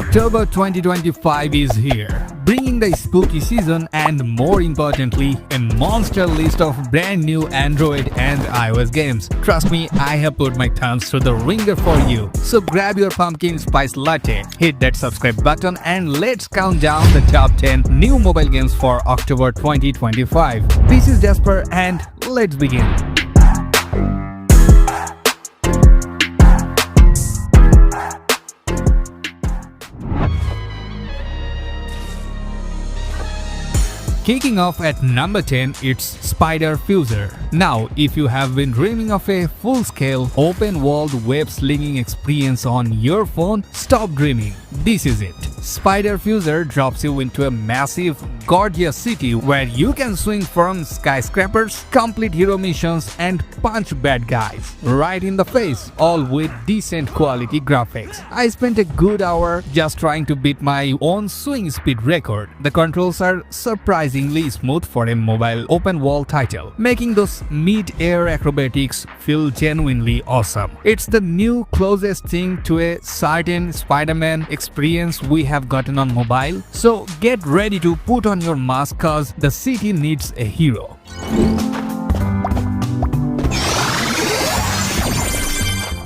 October 2025 is here, bringing the spooky season and, more importantly, a monster list of brand new Android and iOS games. Trust me, I have put my thumbs through the ringer for you. So grab your pumpkin spice latte, hit that subscribe button, and let's count down the top 10 new mobile games for October 2025. This is Jasper and let's begin. Kicking off at number 10, it's Spider Fuser. Now, if you have been dreaming of a full-scale, open-world web-slinging experience on your phone, stop dreaming. This is it. Spider Fuser drops you into a massive, gorgeous city where you can swing from skyscrapers, complete hero missions, and punch bad guys right in the face, all with decent quality graphics. I spent a good hour just trying to beat my own swing speed record. The controls are surprisingly smooth for a mobile open-world title, making those mid-air acrobatics feel genuinely awesome. It's the new closest thing to a certain Spider-Man experience we have gotten on mobile, so get ready to put on your mask cause the city needs a hero.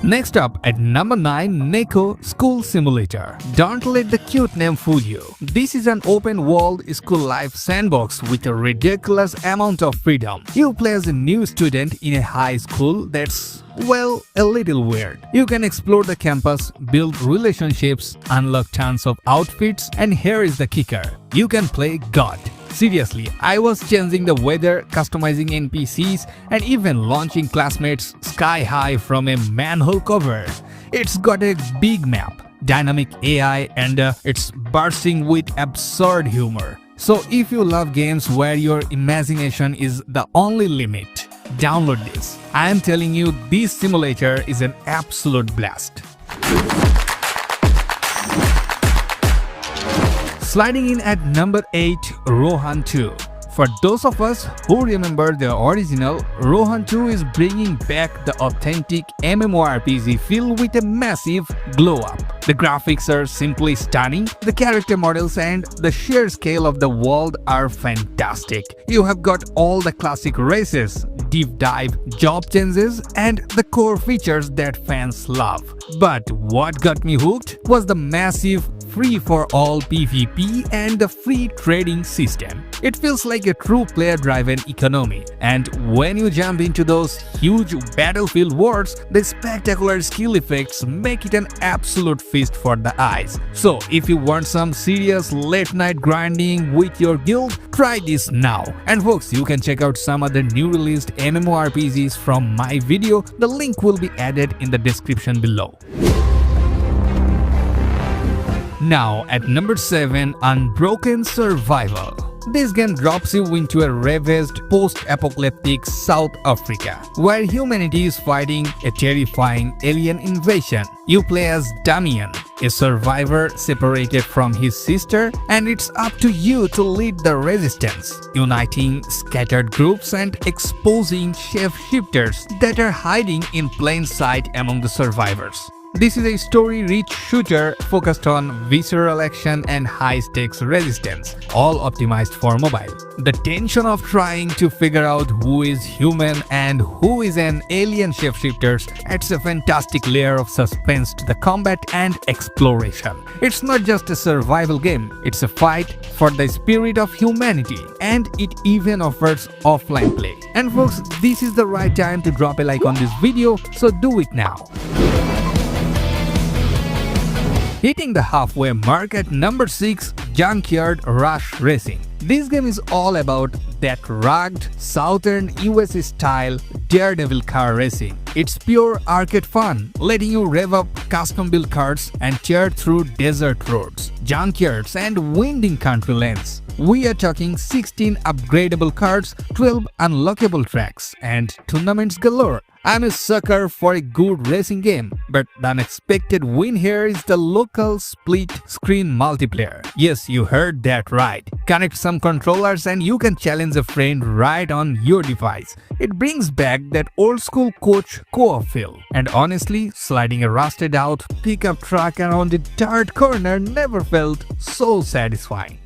Next up at number 9, Neko School Simulator. Don't let the cute name fool you. This is an open-world school life sandbox with a ridiculous amount of freedom. You play as a new student in a high school that's, well, a little weird. You can explore the campus, build relationships, unlock tons of outfits, and here is the kicker. You can play God. Seriously, I was changing the weather, customizing NPCs, and even launching classmates sky high from a manhole cover. It's got a big map, dynamic AI, and it's bursting with absurd humor. So if you love games where your imagination is the only limit, download this. I am telling you, this simulator is an absolute blast. Sliding in at number 8, Rohan 2. For those of us who remember the original, Rohan 2 is bringing back the authentic MMORPG feel with a massive glow-up. The graphics are simply stunning, the character models and the sheer scale of the world are fantastic. You have got all the classic races, deep dive job changes, and the core features that fans love. But what got me hooked was the massive free-for-all PvP and the free trading system. It feels like a true player-driven economy, and when you jump into those huge battlefield wars, the spectacular skill effects make it an absolute feast for the eyes. So if you want some serious late-night grinding with your guild, try this now. And folks, you can check out some other new released MMORPGs from my video. The link will be added in the description below. Now at number 7, Unbroken Survival. This game drops you into a ravaged post-apocalyptic South Africa, where humanity is fighting a terrifying alien invasion. You play as Damian, a survivor separated from his sister, and it's up to you to lead the resistance, uniting scattered groups and exposing shapeshifters that are hiding in plain sight among the survivors. This is a story-rich shooter focused on visceral action and high-stakes resistance, all optimized for mobile. The tension of trying to figure out who is human and who is an alien shapeshifter adds a fantastic layer of suspense to the combat and exploration. It's not just a survival game, it's a fight for the spirit of humanity, and it even offers offline play. And folks, this is the right time to drop a like on this video, so do it now. Hitting the halfway mark at number 6, Junkyard Rush Racing. This game is all about that rugged, southern US style daredevil car racing. It's pure arcade fun, letting you rev up custom-built cars and tear through desert roads, junkyards, and winding country lanes. We are talking 16 upgradable cars, 12 unlockable tracks, and tournaments galore. I'm a sucker for a good racing game, but the unexpected win here is the local split-screen multiplayer. Yes, you heard that right. Connect some controllers and you can challenge a friend right on your device. It brings back that old-school coach co-op feel. And honestly, sliding a rusted-out pickup truck around the third corner never felt so satisfying.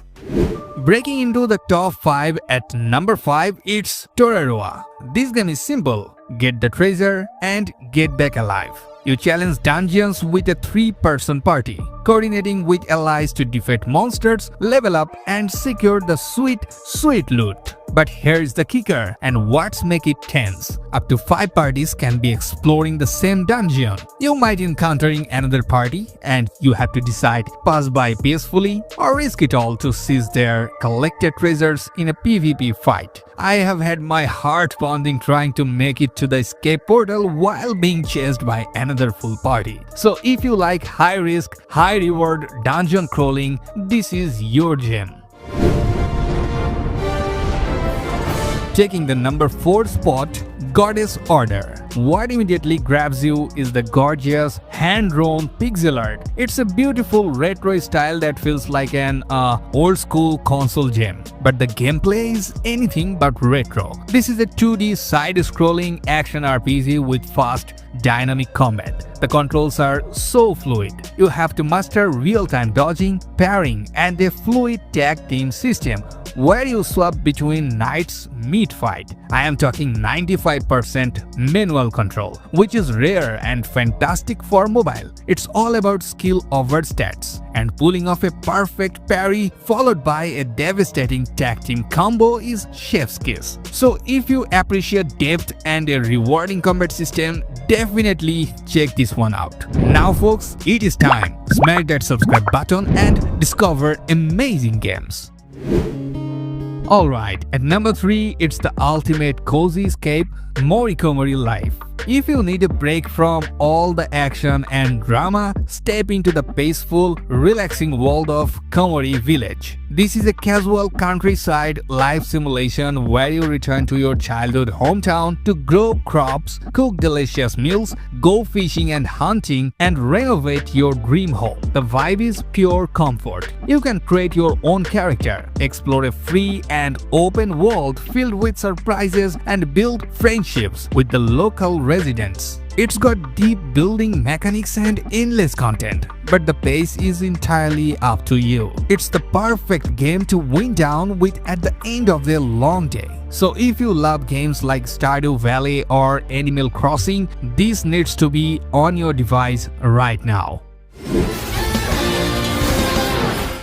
Breaking into the top 5 at number 5, it's Toraroa. This game is simple. Get the treasure and get back alive. You challenge dungeons with a 3-person party, coordinating with allies to defeat monsters, level up and secure the sweet loot. But here's the kicker, and what's make it tense. Up to 5 parties can be exploring the same dungeon. You might encountering another party and you have to decide pass by peacefully or risk it all to seize their collected treasures in a PvP fight. I have had my heart pounding trying to make it to the escape portal while being chased by another full party. So if you like high risk, high reward dungeon crawling, this is your gem. Taking the number 4 spot, Goddess Order. What immediately grabs you is the gorgeous hand-drawn pixel art. It's a beautiful retro style that feels like an old-school console gem. But the gameplay is anything but retro. This is a 2D side-scrolling action RPG with fast, dynamic combat. The controls are so fluid. You have to master real-time dodging, parrying, and a fluid tag team system where you swap between knights mid-fight. I am talking 95% manual control, which is rare and fantastic for mobile. It's all about skill over stats, and pulling off a perfect parry followed by a devastating tag team combo is chef's kiss. So if you appreciate depth and a rewarding combat system, definitely check this one out. Now folks, it is time. Smash that subscribe button and discover amazing games. Alright, at number 3, it's the ultimate cozy escape, Morikomori Life. If you need a break from all the action and drama, step into the peaceful, relaxing world of Komori Village. This is a casual countryside life simulation where you return to your childhood hometown to grow crops, cook delicious meals, go fishing and hunting, and renovate your dream home. The vibe is pure comfort. You can create your own character, explore a free and open world filled with surprises, and build friendships with the local residents. It's got deep building mechanics and endless content, but the pace is entirely up to you. It's the perfect game to wind down with at the end of a long day. So if you love games like Stardew Valley or Animal Crossing, this needs to be on your device right now.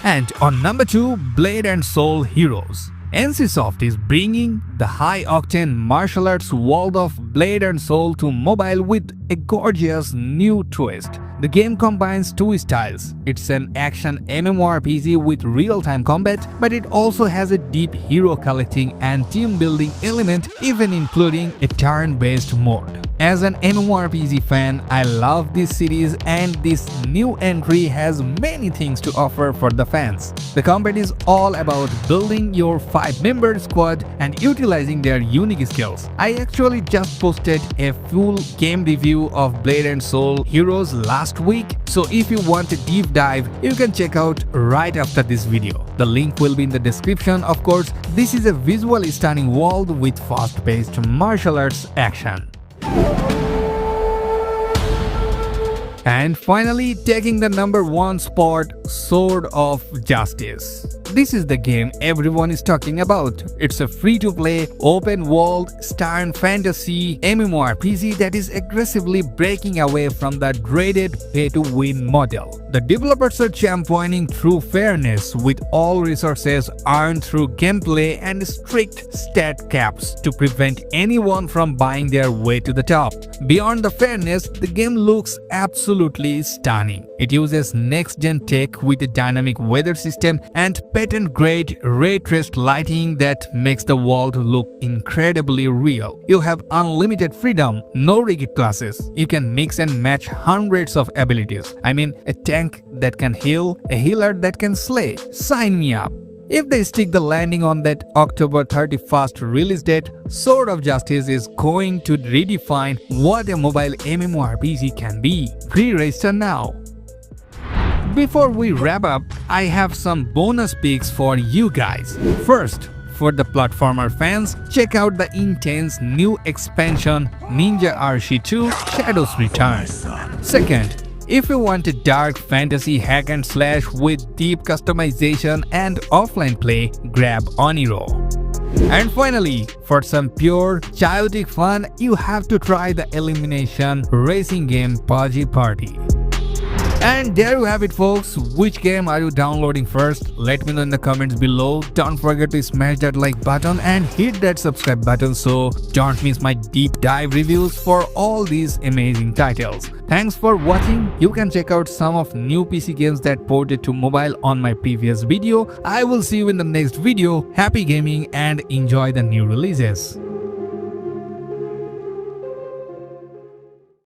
And on number 2, Blade and Soul Heroes. NCSoft is bringing the high-octane martial arts world of Blade and Soul to mobile with a gorgeous new twist. The game combines 2 styles. It's an action MMORPG with real-time combat, but it also has a deep hero collecting and team-building element, even including a turn-based mode. As an MMORPG fan, I love this series, and this new entry has many things to offer for the fans. The combat is all about building your 5-member squad and utilizing their unique skills. I actually just posted a full game review of Blade and Soul Heroes last week, so if you want a deep dive, you can check out right after this video. The link will be in the description. Of course, this is a visually stunning world with fast-paced martial arts action. And finally, taking the number 1 spot, Sword of Justice. This is the game everyone is talking about. It's a free-to-play, open-world, star fantasy MMORPG that is aggressively breaking away from the dreaded pay-to-win model. The developers are championing true fairness, with all resources earned through gameplay and strict stat caps to prevent anyone from buying their way to the top. Beyond the fairness, the game looks absolutely stunning. It uses next-gen tech with a dynamic weather system and patent-grade ray-traced lighting that makes the world look incredibly real. You have unlimited freedom, no rigid classes. You can mix and match hundreds of abilities. I mean, a tank that can heal, a healer that can slay. Sign me up. If they stick the landing on that October 31st release date, Sword of Justice is going to redefine what a mobile MMORPG can be. Pre-register now. Before we wrap up, I have some bonus picks for you guys. First, for the platformer fans, check out the intense new expansion Ninja Arshi 2 Shadows Return. Second, if you want a dark fantasy hack and slash with deep customization and offline play, grab Oniro. And finally, for some pure chaotic fun, you have to try the elimination racing game Pudgy Party. And there you have it, folks. Which game are you downloading first? Let me know in the comments below. Don't forget to smash that like button and hit that subscribe button so don't miss my deep dive reviews for all these amazing titles. Thanks for watching. You can check out some of new PC games that ported to mobile on my previous video. I will see you in the next video. Happy gaming and enjoy the new releases.